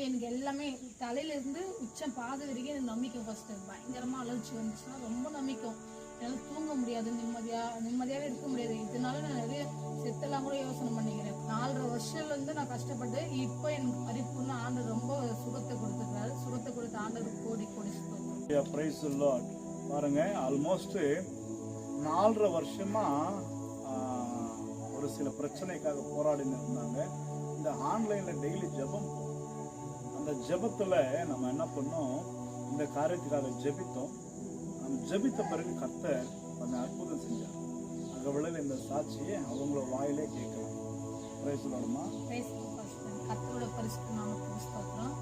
எனக்கு எல்லாமே தலையிலேருந்து உச்சம் பாதை வரைக்கும் எனக்கு நம்பிக்கை. ஃபஸ்ட்டு பயங்கரமாக அலர்ஜி வந்துச்சுன்னா ரொம்ப நம்பிக்கும். என்னால் தூங்க முடியாது, நிம்மதியாகவே இருக்க முடியாது. இதனால நான் நிறைய செத்தெல்லாம் கூட யோசனை பண்ணிக்கிறேன். 4.5 வருஷத்துலேருந்து நான் கஷ்டப்பட்டு இப்போ எனக்கு பரிபூர்ண ஆண்டவர் ரொம்ப சுகத்தை கொடுத்துருக்காரு. சுகத்தை கொடுத்த ஆண்டவர் கோடி கோடி சுகம். பாருங்க, ஆல்மோஸ்ட் 4.5 வருஷமா ஒரு சில பிரச்சனைக்காக போராடின்னு இருந்தாங்க. இந்த ஆன்லைன்ல டெய்லி ஜெபம், அந்த ஜெபத்துல நம்ம என்ன பண்ணோம், இந்த காரியத்துக்காக ஜெபித்தோம். நம்ம ஜெபித்த பிறகு கர்த்தர் கொஞ்சம் அற்புதம் செஞ்சார். அகவளையில் இந்த சாட்சியை அவங்கள வாயிலே கேட்கலாம். பிரேசலோடமா கர்த்தரோட பரிசுத்த நாமத்துக்கு ஸ்தோத்திரம்.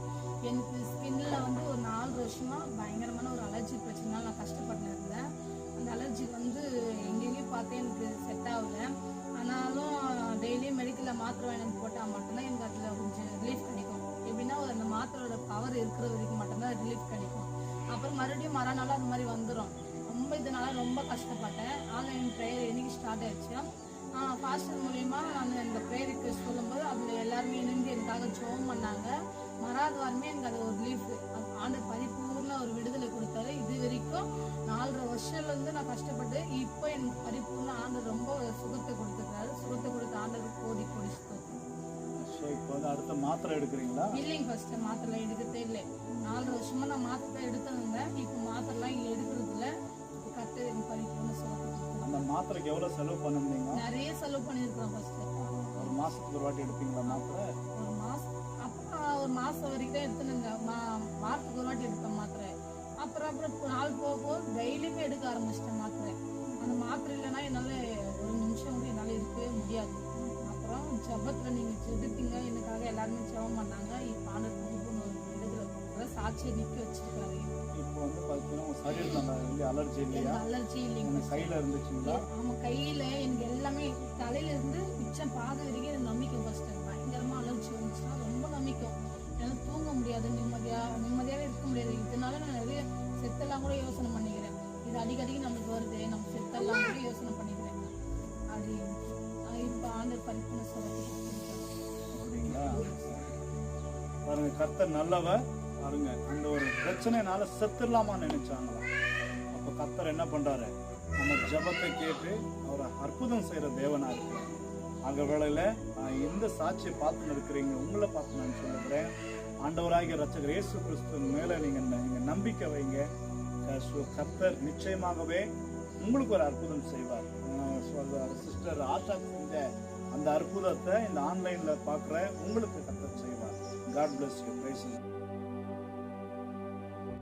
எனக்கு ஸ்கின்ல வந்து ஒரு 4 வருஷமா பயங்கரமான ஒரு அலர்ஜி பிரச்சனைனால நான் கஷ்டப்பட்டு இருந்தேன். அந்த அலர்ஜி வந்து எங்கெங்கேயும் பார்த்தே எனக்கு செட் ஆகல. ஆனாலும் டெய்லியும் மெடிக்கலில் மாத்திரை வாங்கி போட்டால் மட்டும்தான் எனக்கு அதில் கொஞ்சம் ரிலீஃப் கிடைக்கும். எப்படின்னா அந்த மாத்திரையோட பவர் இருக்கிற வரைக்கும் மட்டும்தான் ரிலீஃப் கிடைக்கும். அப்புறம் மறுபடியும் மறுநாள் அந்த மாதிரி வந்துடும். ரொம்ப இதனால ரொம்ப கஷ்டப்பட்டேன். ஆன்லைன் ப்ரேயர் என்னைக்கு ஸ்டார்ட் ஆயிடுச்சு, ஃபாஸ்டர் மூலிமா நான் இந்த ப்ரேயர் ரிக்வெஸ்ட் சொல்லும்போது அதில் எல்லாருமே இணைந்து எனக்காக ஜெபம் பண்ணாங்க. மறாத வாரமே எனக்கு அது ஒரு ரிலீஃப், ஆண்டு பரிபூர்ண ஒரு விடுதலை கொடுத்தாரு. இது வரைக்கும் 4.5 வருஷத்துலேருந்து நான் கஷ்டப்பட்டு இப்போ எனக்கு பரிபூர்ண ஆண்டு ரொம்ப சுகத்தை கொடுத்துருக்காரு. சுகத்தை கொடுத்த ஆண்டவர் கோடி கோடி சுகம். இப்போ வந்து அடுத்த மாத்திரை எடுக்கிறீங்களா? இல்லைங்க, ஃபர்ஸ்ட் மாத்திரை எடுக்கிறதே இல்லை. 4 வருஷமா நான் மாத்திரை எடுத்திருந்தேன். இப்போ மாத்திரைலாம் எடுக்கிறது இல்லை. கர்த்தர் எனக்கு பரிபூர்ண சுகத்தை. அந்த மாத்திரைக்கு எவ்வளவு செலவு பண்ணுவீங்க? நிறைய செலவு பண்ணியிருக்கிறேன். ஃபர்ஸ்ட் ஒரு மாசத்துக்கு ஒரு வாட்டி எடுப்பீங்களா மாத்திரை? ஒரு மாசம் வரைக்கும் தான் எடுத்துனுங்க. வாரத்துக்கு ஒரு வாட்டி எடுப்பேன் மாத்திரை. அப்புறம் நாள் போக டெய்லியுமே எடுக்க ஆரம்பிச்சிட்டேன் மாத்திரை. அந்த மாத்திரை இல்லைன்னா என்னால் ஒரு நிமிஷம் கூட என்னால் இருக்கவே முடியாது. அப்புறம் ஜபத்தில் நீங்கள் ஜெபித்தீங்க, எனக்காக எல்லாருமே ஜெபம் பண்ணாங்க. இப்போ ஆண்டவர் பரிபூர்ண ஒரு விடுதலை சாட்சியை நிற்க வச்சிருக்காரு. இப்போ வந்து பார்த்தீங்கன்னா சரீரத்தில் அலர்ஜி இல்லையா? அலர்ஜி இல்லைங்க. கையில் இருந்துச்சுங்களா? ஆமாம், கையில் எனக்கு எல்லாமே தலையிலேருந்து உச்சம் பாதை வரைக்கும் எனக்கு நம்பிக்கை. ஃபஸ்ட்டு பயங்கரமாக அலர்ஜி வந்துச்சுன்னா ரொம்ப நம்பிக்கும். என்னால் தூங்க முடியாது, நிம்மதியாகவே இருக்க முடியாது. இதனால நான் நிறைய செத்தெல்லாம் கூட யோசனை பண்ணிக்கிறேன். இது அடிக்கடிக்கு நம்மளுக்கு வருது, நம்ம செத்தெல்லாம் கூட யோசனை பண்ணிக்கிறேன். அது இப்போ ஆண்டு பரிபூர்ண சுகம். அப்படிங்களா? பாருங்க, கர்த்தர் நல்லவர். பாருங்க, அந்த ஒரு பிரச்சனைனால செத்துடலாமான்னு நினைச்சாங்களா? அப்ப கர்த்தர் என்ன பண்றாரு, நம்ம ஜபத்தை கேட்டு அவரை அற்புதம் செய்யற தேவனா இருக்கிறார். ஆக வேளையில எந்த சாட்சியை பார்த்துன்னு இருக்கிறீங்க, உங்களை பார்த்து நான் சொல்லுகிறேன், ஆண்டவராகிய ரட்சகர் இயேசு கிறிஸ்துவின் மேல நீங்க நம்பிக்கை வைங்க. கர்த்தர் நிச்சயமாகவே உங்களுக்கு ஒரு அற்புதம் செய்வார். சிஸ்டர் ஆஷா செஞ்ச அந்த அற்புதத்தை இந்த ஆன்லைன்ல பார்க்குற உங்களுக்கு கர்த்தர் செய்வார். God bless you.